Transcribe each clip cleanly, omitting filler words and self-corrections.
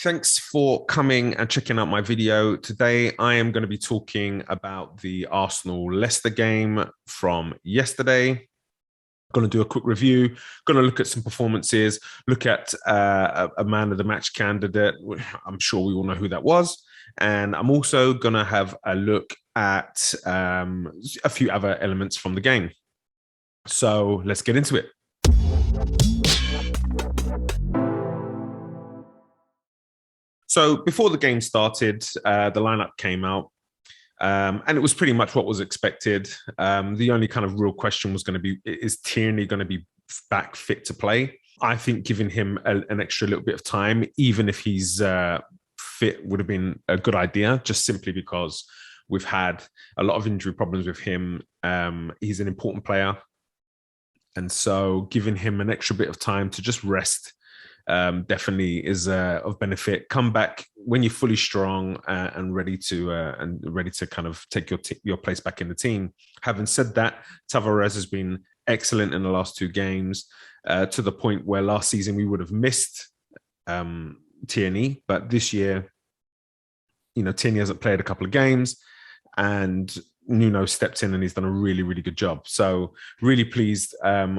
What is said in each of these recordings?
Thanks for coming and checking out my video. Today, I am going to be talking about the Arsenal-Leicester game from yesterday. I'm going to do a quick review, going to look at some performances, look at a man of the match candidate. I'm sure we all know who that was. And I'm also going to have a look at a few other elements from the game. So let's get into it. So before the game started, the lineup came out, and it was pretty much what was expected. The only kind of real question was going to be, is Tierney going to be back fit to play? I think giving him an extra little bit of time, even if he's fit, would have been a good idea, just simply because we've had a lot of injury problems with him. He's an important player. And so giving him an extra bit of time to just rest definitely is of benefit. Come back when you're fully strong and ready to kind of take your place back in the team. Having said that, Tavares has been excellent in the last two games, to the point where last season we would have missed Tierney, but this year, Tierney hasn't played a couple of games, and Nuno stepped in and he's done a really, really good job. So really pleased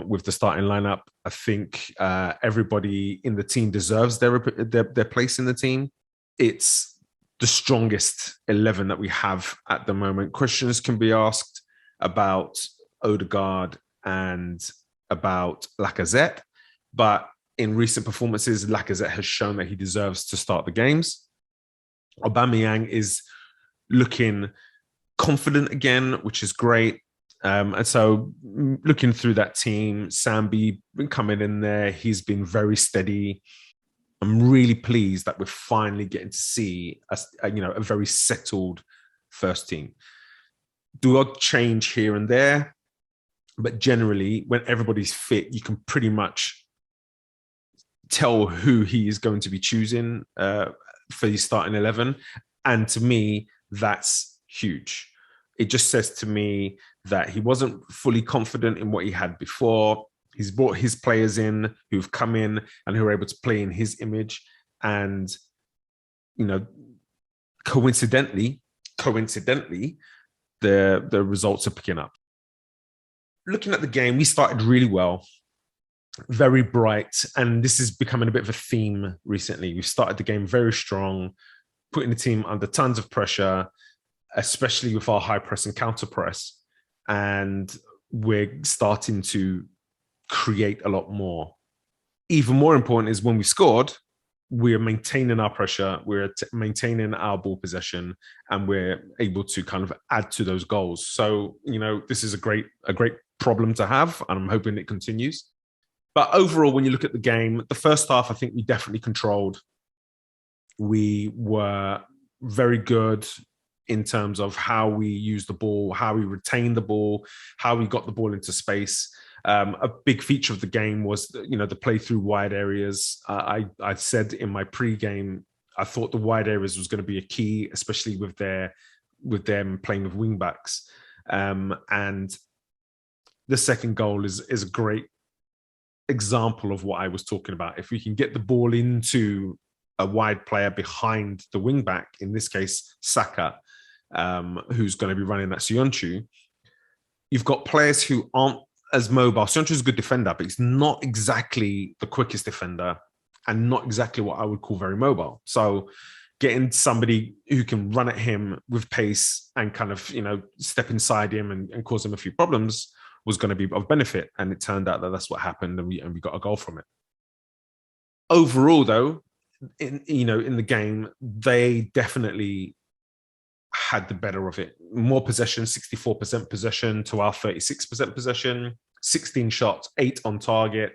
with the starting lineup. I think everybody in the team deserves their place in the team. It's the strongest 11 that we have at the moment. Questions can be asked about Odegaard and about Lacazette, but in recent performances, Lacazette has shown that he deserves to start the games. Aubameyang is looking confident again, which is great. And so looking through that team, Sambi coming in there, he's been very steady. I'm really pleased that we're finally getting to see a very settled first team. Do odd change here and there, but generally, when everybody's fit, you can pretty much tell who he is going to be choosing for his starting 11. And to me, that's huge. It just says to me that he wasn't fully confident in what he had before. He's brought his players in who've come in and who are able to play in his image. And, coincidentally, the results are picking up. Looking at the game, we started really well, very bright. And this is becoming a bit of a theme recently. We've started the game very strong, putting the team under tons of pressure, especially with our high press and counter press. And we're starting to create a lot more. Even more important is when we scored, we're maintaining our pressure, we're maintaining our ball possession, and we're able to kind of add to those goals. So, this is a great problem to have, and I'm hoping it continues. But overall, when you look at the game, the first half, I think we definitely controlled. We were very good in terms of how we use the ball, how we retain the ball, how we got the ball into space. A big feature of the game was, the play through wide areas. I said in my pre-game, I thought the wide areas was going to be a key, especially with them playing with wing backs. And the second goal is a great example of what I was talking about. If we can get the ball into a wide player behind the wing back, in this case, Saka, who's going to be running that Sionchu, you've got players who aren't as mobile. Sionchu's a good defender, but he's not exactly the quickest defender and not exactly what I would call very mobile. So getting somebody who can run at him with pace and kind of, step inside him and cause him a few problems was going to be of benefit. And it turned out that that's what happened, and we got a goal from it. Overall, though, in the game, they definitely had the better of it. More possession, 64% possession to our 36% possession, 16 shots, 8 on target,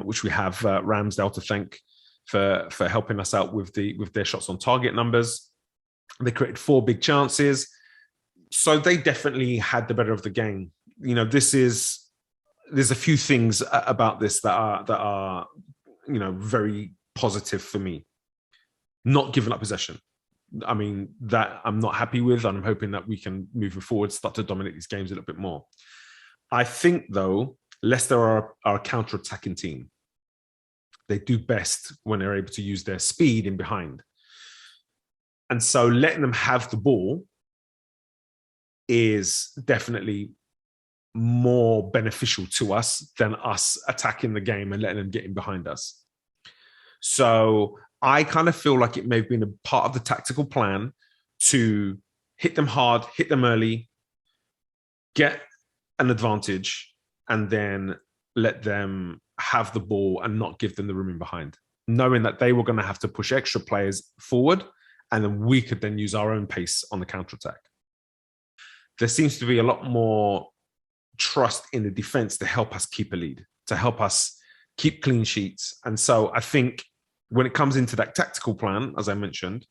which we have Ramsdale to thank for helping us out with their shots on target numbers. They created 4 big chances. So they definitely had the better of the game. There's a few things about this that are very positive for me. Not giving up possession. I mean, that I'm not happy with, and I'm hoping that we can, moving forward, start to dominate these games a little bit more. I think, though, Leicester are a counter-attacking team. They do best when they're able to use their speed in behind. And so letting them have the ball is definitely more beneficial to us than us attacking the game and letting them get in behind us. So I kind of feel like it may have been a part of the tactical plan to hit them hard, hit them early, get an advantage, and then let them have the ball and not give them the room in behind, knowing that they were going to have to push extra players forward, and then we could then use our own pace on the counterattack. There seems to be a lot more trust in the defense to help us keep a lead, to help us keep clean sheets. And so I think when it comes into that tactical plan, as I mentioned,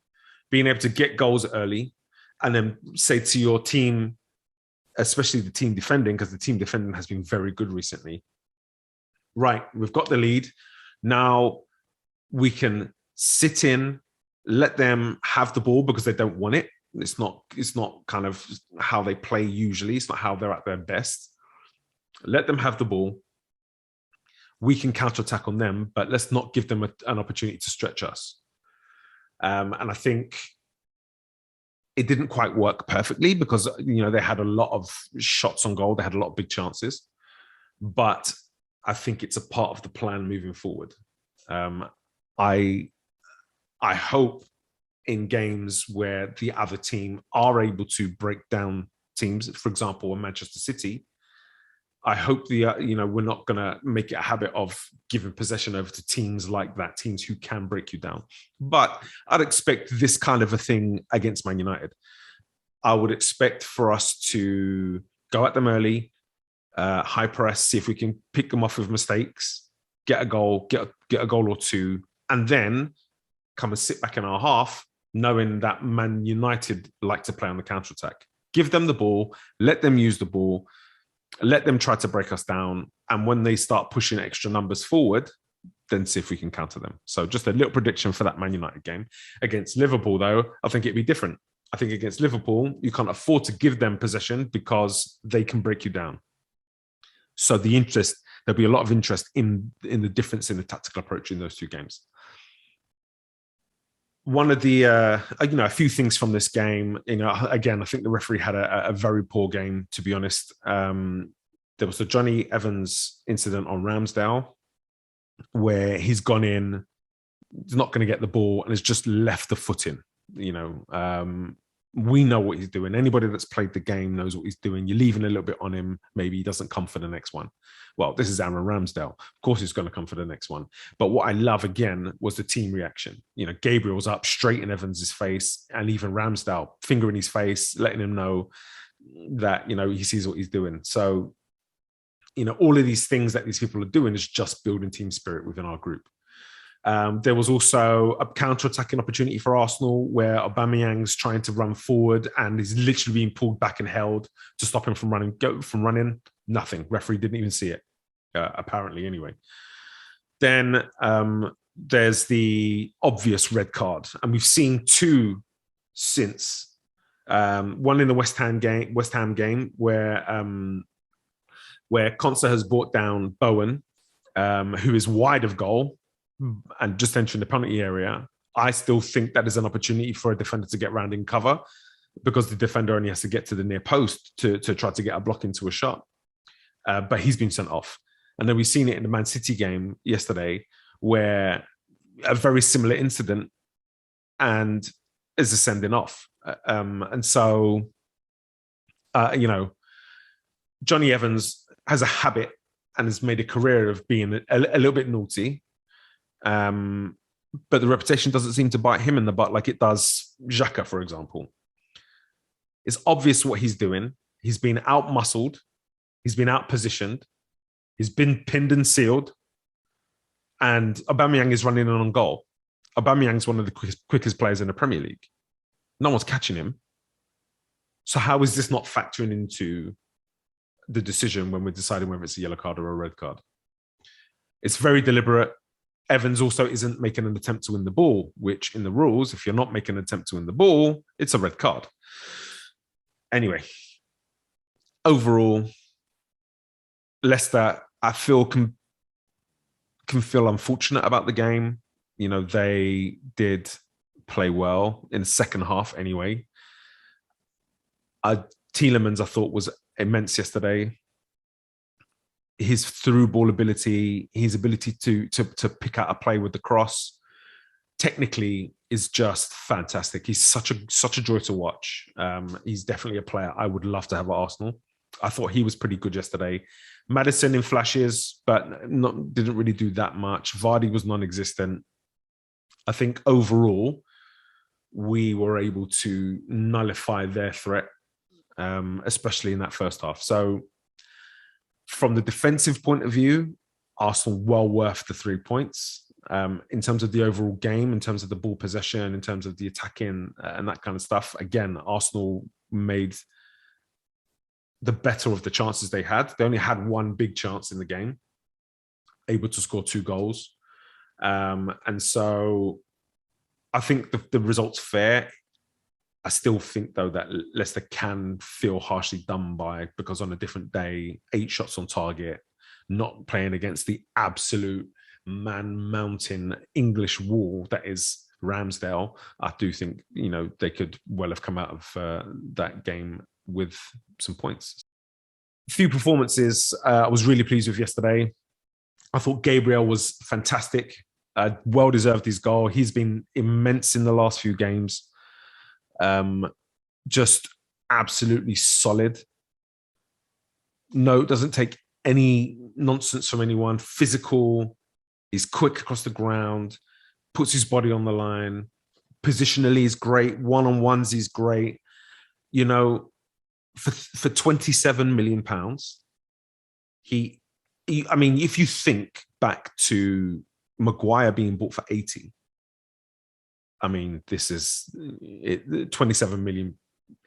being able to get goals early and then say to your team, especially the team defending, because the team defending has been very good recently. Right, we've got the lead. Now we can sit in, let them have the ball because they don't want it. It's not kind of how they play usually. It's not how they're at their best. Let them have the ball. We can counterattack on them, but let's not give them an opportunity to stretch us. And I think it didn't quite work perfectly because, you know, they had a lot of shots on goal. They had a lot of big chances. But I think it's a part of the plan moving forward. I hope in games where the other team are able to break down teams, for example, in Manchester City, I hope we're not going to make it a habit of giving possession over to teams like that, teams who can break you down. But I'd expect this kind of a thing against Man United. I would expect for us to go at them early, high press, see if we can pick them off with mistakes, get a goal, get a goal or two, and then come and sit back in our half, knowing that Man United like to play on the counter-attack. Give them the ball, let them use the ball, let them try to break us down. And when they start pushing extra numbers forward, then see if we can counter them. So just a little prediction for that Man United game. Against Liverpool, though, I think it'd be different. I think against Liverpool, you can't afford to give them possession because they can break you down. So there'll be a lot of interest in the difference in the tactical approach in those two games. One of the, a few things from this game, again, I think the referee had a very poor game, to be honest. There was the Johnny Evans incident on Ramsdale where he's gone in, he's not going to get the ball and has just left the foot in. We know what he's doing. Anybody that's played the game knows what he's doing. You're leaving a little bit on him. Maybe he doesn't come for the next one. Well, this is Aaron Ramsdale. Of course he's going to come for the next one. But what I love, again, was the team reaction. Gabriel was up straight in Evans' face, and even Ramsdale, finger in his face, letting him know that, he sees what he's doing. So, all of these things that these people are doing is just building team spirit within our group. There was also a counter-attacking opportunity for Arsenal where Aubameyang's trying to run forward and he's literally being pulled back and held to stop him from running. Nothing. Referee didn't even see it, apparently, anyway. Then there's the obvious red card, and we've seen two since. One in the West Ham game where Konsa has brought down Bowen, who is wide of goal and just entering the penalty area. I still think that is an opportunity for a defender to get round in cover because the defender only has to get to the near post to try to get a block into a shot. But he's been sent off. And then we've seen it in the Man City game yesterday where a very similar incident and is a sending off. And so, Johnny Evans has a habit and has made a career of being a little bit naughty. But the reputation doesn't seem to bite him in the butt like it does Xhaka, for example. It's obvious what he's doing. He's been out-muscled. He's been out-positioned. He's been pinned and sealed. And Aubameyang is running in on goal. Aubameyang's one of the quickest players in the Premier League. No one's catching him. So how is this not factoring into the decision when we're deciding whether it's a yellow card or a red card? It's very deliberate. Evans also isn't making an attempt to win the ball, which in the rules, if you're not making an attempt to win the ball, it's a red card. Anyway, overall, Leicester, I feel can feel unfortunate about the game. You know, they did play well in the second half anyway. Tielemans, I thought, was immense yesterday. His through ball ability, his ability to pick out a play with the cross, technically is just fantastic. He's such a joy to watch. He's definitely a player I would love to have at Arsenal. I thought he was pretty good yesterday. Maddison in flashes, but didn't really do that much. Vardy was non-existent. I think overall, we were able to nullify their threat, especially in that first half. So from the defensive point of view, Arsenal well worth the 3 points. In terms of the overall game, in terms of the ball possession, in terms of the attacking and that kind of stuff, again, Arsenal made the better of the chances they had. They only had one big chance in the game, able to score 2 goals. And so I think the result's fair. I still think, though, that Leicester can feel harshly done by, because on a different day, 8 shots on target, not playing against the absolute man-mountain English wall that is Ramsdale. I do think, you know, they could well have come out of that game with some points. A few performances I was really pleased with yesterday. I thought Gabriel was fantastic. Well deserved his goal. He's been immense in the last few games. Just absolutely solid. No, doesn't take any nonsense from anyone. Physical. He's quick across the ground. Puts his body on the line. Positionally is great. One-on-ones is great. You know, for £27 million, I mean, if you think back to Maguire being bought for 80, I mean, this is 27 million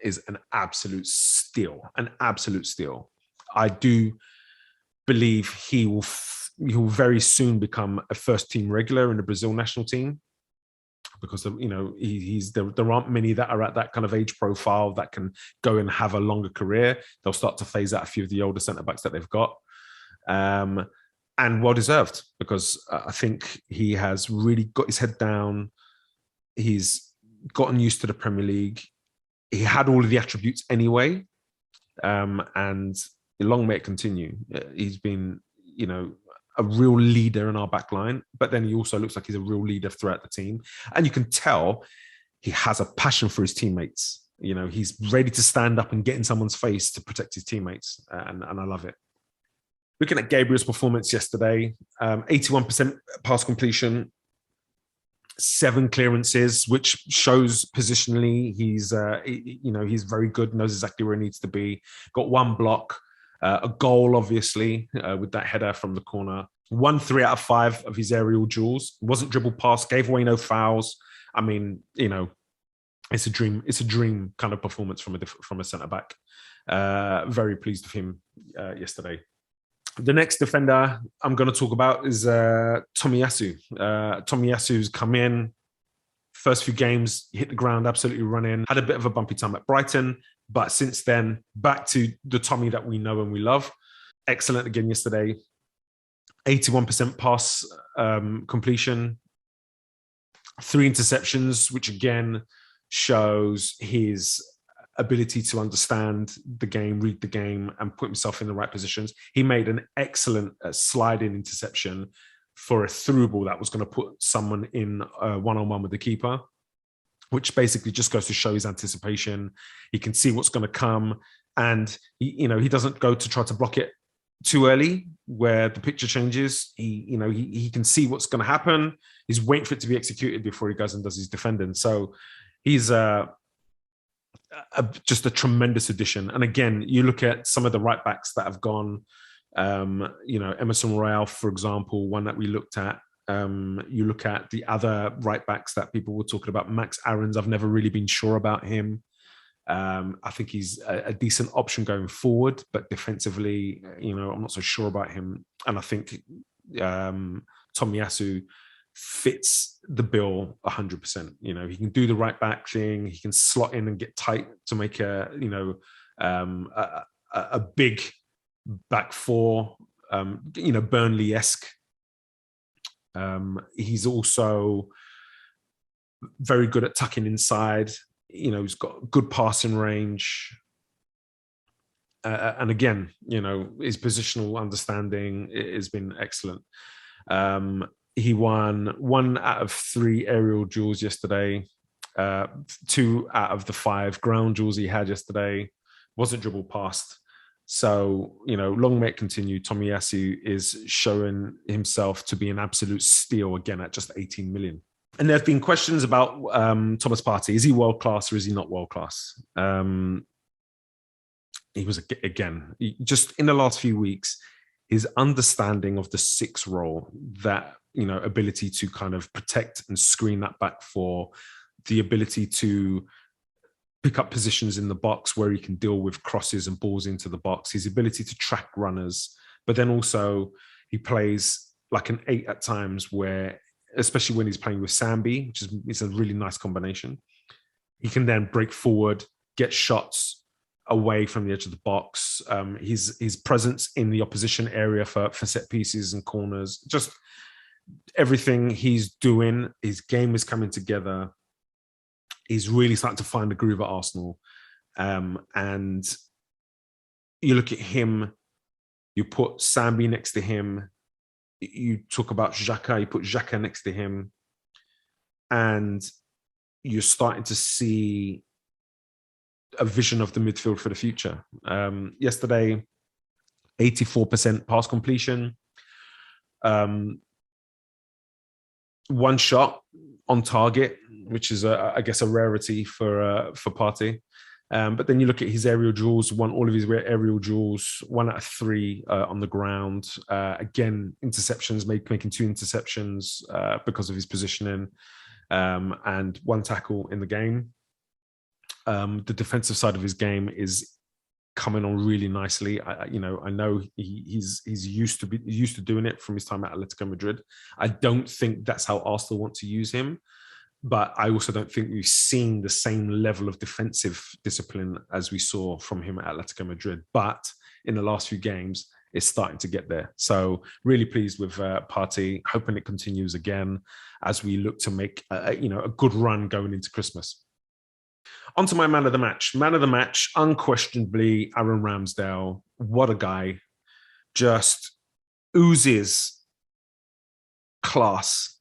is an absolute steal, I do believe he will very soon become a first team regular in the Brazil national team, because you know there aren't many that are at that kind of age profile that can go and have a longer career. They'll start to phase out a few of the older centre backs that they've got. And well deserved, because I think he has really got his head down. He's gotten used to the Premier League. He had all of the attributes anyway, and long may it continue. He's been, you know, a real leader in our back line, but then he also looks like he's a real leader throughout the team. And you can tell he has a passion for his teammates. You know, he's ready to stand up and get in someone's face to protect his teammates, and I love it. Looking at Gabriel's performance yesterday, 81% pass completion, 7 clearances, which shows positionally he's, he's very good, knows exactly where he needs to be. Got 1 block, a goal, obviously, with that header from the corner. Won 3 out of 5 of his aerial duels. Wasn't dribbled past, gave away no fouls. I mean, you know, it's a dream. It's a dream kind of performance from a centre back. Very pleased with him yesterday. The next defender I'm going to talk about is Tomiyasu. Tomiyasu's come in, first few games, hit the ground absolutely running, had a bit of a bumpy time at Brighton, but since then, back to the Tommy that we know and we love. Excellent again yesterday. 81% pass completion, 3 interceptions, which again shows his ability to understand the game, read the game, and put himself in the right positions. He made an excellent sliding interception for a through ball that was going to put someone in one-on-one with the keeper, which basically just goes to show his anticipation. He can see what's going to come, and he doesn't go to try to block it too early where the picture changes. He can see what's going to happen. He's waiting for it to be executed before he goes and does his defending. So he's just a tremendous addition. And again, you look at some of the right backs that have gone, Emerson Royale, for example, one that we looked at. You look at the other right backs that people were talking about. Max Aarons, I've never really been sure about him. I think he's a decent option going forward, but defensively, I'm not so sure about him. And I think Tomiyasu fits the bill 100%. He can do the right back thing. He can slot in and get tight to make a big back four, Burnley-esque. He's also very good at tucking inside. He's got good passing range. And again, his positional understanding has been excellent. He won 1 out of 3 aerial duels yesterday, 2 out of the 5 ground duels he had yesterday. Wasn't dribbled past. So, long may it continue. Tomiyasu is showing himself to be an absolute steal again at just 18 million. And there have been questions about Thomas Partey. Is he world-class or is he not world-class? He was, again, just in the last few weeks, his understanding of the 6 role, that, ability to kind of protect and screen that back four, the ability to pick up positions in the box where he can deal with crosses and balls into the box, his ability to track runners, but then also he plays like an 8 at times where, especially when he's playing with Sambi, which is a really nice combination. He can then break forward, get shots away from the edge of the box. His presence in the opposition area for set pieces and corners, just everything he's doing, his game is coming together. He's really starting to find the groove at Arsenal. And you look at him, you put Sambi next to him, you talk about Xhaka, you put Xhaka next to him, and you're starting to see a vision of the midfield for the future. Yesterday, 84% pass completion, 1 shot on target, which is, I guess, a rarity for Partey. But then you look at his aerial duels, won all of his aerial duels, 1 out of 3 on the ground. Again, interceptions, making 2 interceptions because of his positioning, and 1 tackle in the game. The defensive side of his game is coming on really nicely. I know he's used to doing it from his time at Atletico Madrid. I don't think that's how Arsenal want to use him, but I also don't think we've seen the same level of defensive discipline as we saw from him at Atletico Madrid. But in the last few games, it's starting to get there. So really pleased with Partey, hoping it continues again as we look to make a good run going into Christmas. On to my man of the match. Man of the match, unquestionably, Aaron Ramsdale. What a guy. Just oozes class,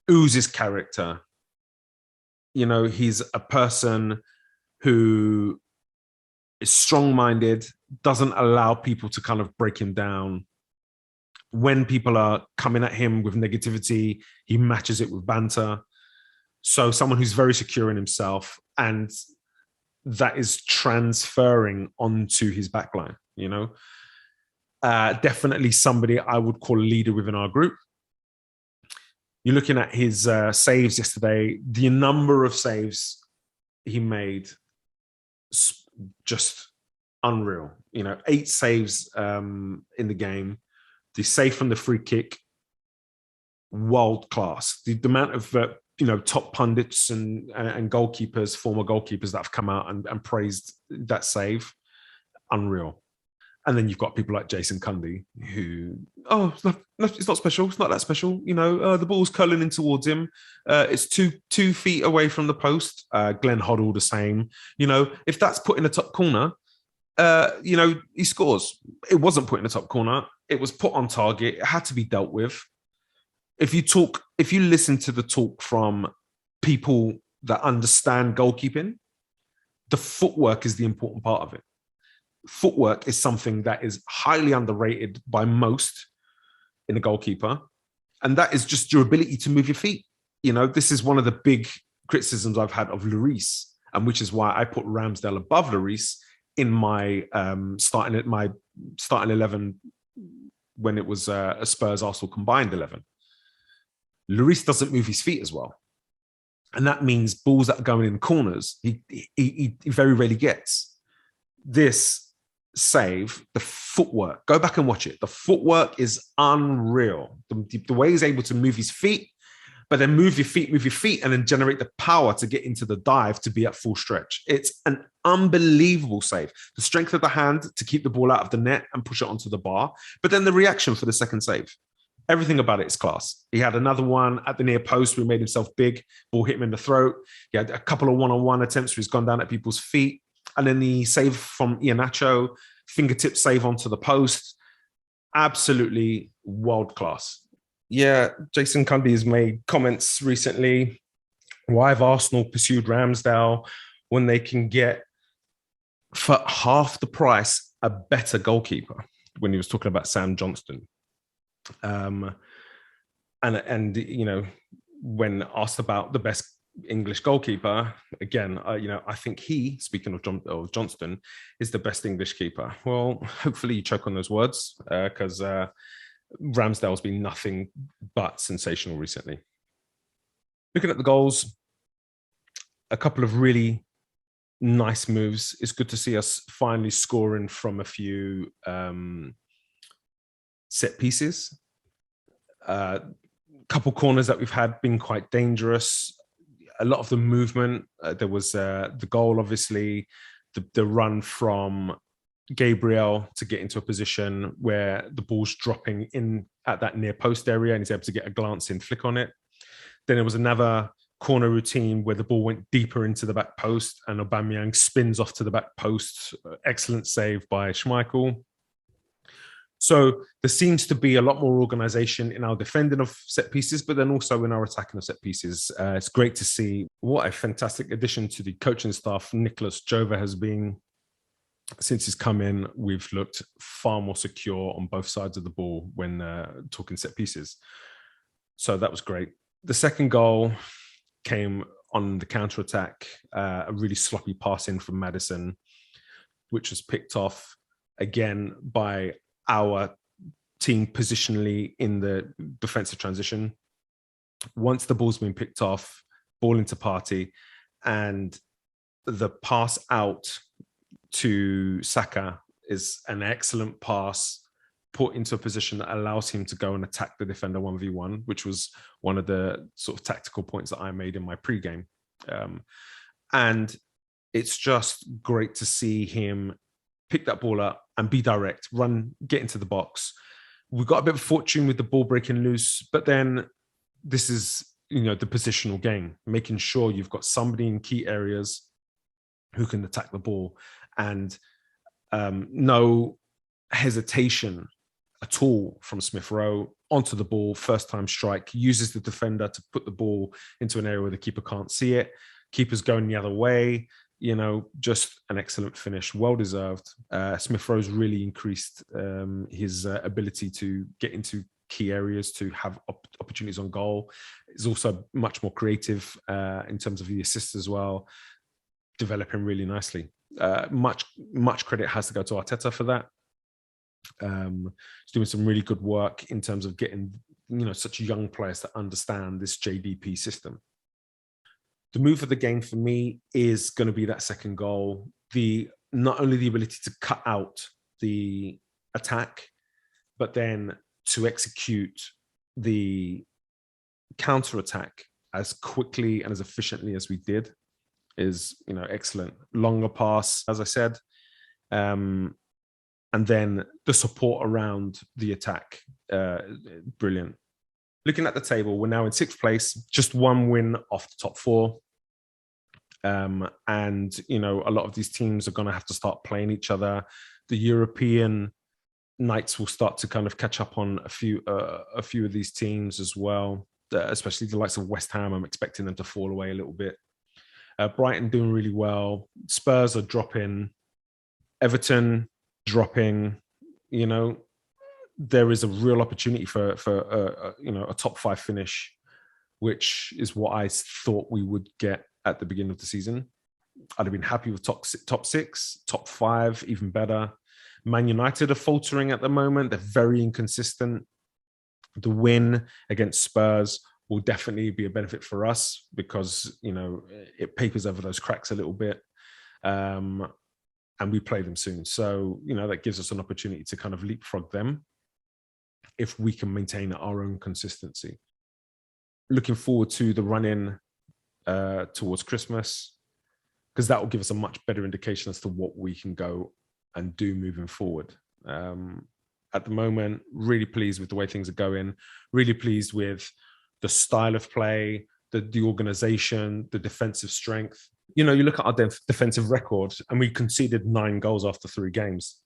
oozes character. He's a person who is strong-minded, doesn't allow people to kind of break him down. When people are coming at him with negativity, he matches it with banter. So someone who's very secure in himself, and that is transferring onto his backline, definitely somebody I would call a leader within our group. You're looking at his saves yesterday, the number of saves he made, just unreal. 8 saves in the game. The save from the free kick, world class. The amount of top pundits and goalkeepers, former goalkeepers that have come out and praised that save, unreal. And then you've got people like Jason Cundy, who, it's not special. It's not that special. The ball's curling in towards him. It's two feet away from the post. Glenn Hoddle, the same. If that's put in the top corner, he scores. It wasn't put in the top corner. It was put on target. It had to be dealt with. If you listen to the talk from people that understand goalkeeping, the footwork is the important part of it. Footwork is something that is highly underrated by most in a goalkeeper. And that is just your ability to move your feet. This is one of the big criticisms I've had of Lloris, and which is why I put Ramsdale above Lloris in my starting 11 when it was a Spurs-Arsenal combined 11. Lloris doesn't move his feet as well. And that means balls that are going in corners, he very rarely gets. This save, the footwork, go back and watch it. The footwork is unreal. The way he's able to move his feet, but then move your feet, and then generate the power to get into the dive to be at full stretch. It's an unbelievable save. The strength of the hand to keep the ball out of the net and push it onto the bar, but then the reaction for the second save. Everything about it is class. He had another one at the near post where he made himself big, ball hit him in the throat. He had a couple of one-on-one attempts where he's gone down at people's feet. And then the save from Iheanacho, fingertip save onto the post. Absolutely world class. Yeah, Jason Cundy has made comments recently. Why have Arsenal pursued Ramsdale when they can get, for half the price, a better goalkeeper? When he was talking about Sam Johnston. And you know, when asked about the best English goalkeeper, again, you know, I think he, speaking of Johnston, is the best English keeper. Well, hopefully you choke on those words, because Ramsdale's been nothing but sensational recently. Looking at the goals, a couple of really nice moves. It's good to see us finally scoring from a few set pieces. Couple corners that we've had been quite dangerous. A lot of the movement. There was the goal, obviously, the run from Gabriel to get into a position where the ball's dropping in at that near post area and he's able to get a glance in flick on it. Then there was another corner routine where the ball went deeper into the back post and Aubameyang spins off to the back post. Excellent save by Schmeichel. So there seems to be a lot more organisation in our defending of set pieces, but then also in our attacking of set pieces. It's great to see what a fantastic addition to the coaching staff Nicholas Jova has been. Since he's come in, we've looked far more secure on both sides of the ball when talking set pieces. So that was great. The second goal came on the counter-attack, a really sloppy pass in from Maddison, which was picked off again by our team positionally in the defensive transition. Once the ball's been picked off, ball into Partey, and the pass out to Saka is an excellent pass put into a position that allows him to go and attack the defender 1v1, which was one of the sort of tactical points that I made in my pre-game. And it's just great to see him pick that ball up and be direct, run, get into the box. We've got a bit of fortune with the ball breaking loose, but then this is, you know, the positional game, making sure you've got somebody in key areas who can attack the ball, and no hesitation at all from Smith Rowe onto the ball, first time strike, uses the defender to put the ball into an area where the keeper can't see it. Keeper's going the other way. You know, just an excellent finish, well deserved. Smith Rowe's really increased his ability to get into key areas, to have opportunities on goal. He's also much more creative in terms of the assists as well, developing really nicely. Much credit has to go to Arteta for that. He's doing some really good work in terms of getting, you know, such young players to understand this JDP system. The move of the game for me is going to be that second goal. Not only the ability to cut out the attack, but then to execute the counter-attack as quickly and as efficiently as we did is, you know, excellent. Longer pass, as I said, and then the support around the attack, brilliant. Looking at the table, we're now in 6th place, just one win off the top 4. And, you know, a lot of these teams are going to have to start playing each other. The European nights will start to kind of catch up on a few of these teams as well, especially the likes of West Ham. I'm expecting them to fall away a little bit. Brighton doing really well. Spurs are dropping. Everton dropping. You know, there is a real opportunity for you know, a top 5 finish, which is what I thought we would get at the beginning of the season. I'd have been happy with top 6, top 5, even better. Man United are faltering at the moment. They're very inconsistent. The win against Spurs will definitely be a benefit for us because, you know, it papers over those cracks a little bit. And we play them soon. So, you know, that gives us an opportunity to kind of leapfrog them if we can maintain our own consistency. Looking forward to the run-in towards Christmas, because that will give us a much better indication as to what we can go and do moving forward. at the moment. Really pleased with the way things are going. Really pleased with the style of play, the organization, the defensive strength. You know, you look at our defensive record, and we conceded 9 goals after 3 games.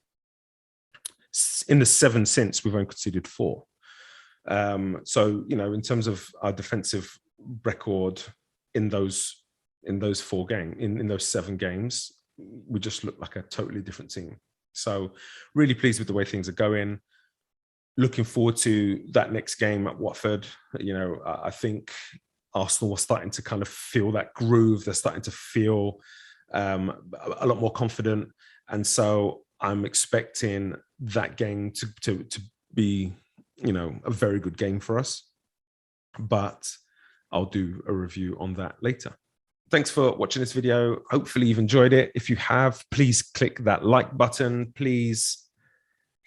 In the 7 since, we've only conceded 4. So, you know, in terms of our defensive record in those 4 games, in those 7 games, we just look like a totally different team. So really pleased with the way things are going. Looking forward to that next game at Watford. You know, I think Arsenal are starting to kind of feel that groove. They're starting to feel a lot more confident. And so I'm expecting that game to be, you know, a very good game for us. But I'll do a review on that later. Thanks for watching this video. Hopefully you've enjoyed it. If you have, please click that like button. Please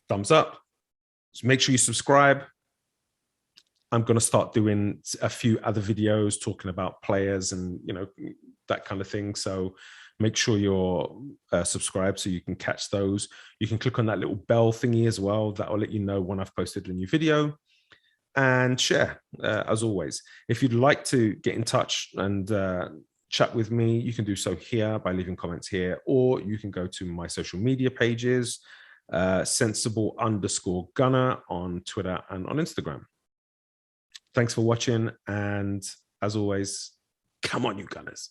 thumbs up. So make sure you subscribe. I'm going to start doing a few other videos talking about players and, you know, that kind of thing. So make sure you're subscribed so you can catch those. You can click on that little bell thingy as well. That will let you know when I've posted a new video. And share, as always. If you'd like to get in touch and chat with me, you can do so here by leaving comments here, or you can go to my social media pages, sensible_gunner on Twitter and on Instagram. Thanks for watching, and as always, come on, you Gunners.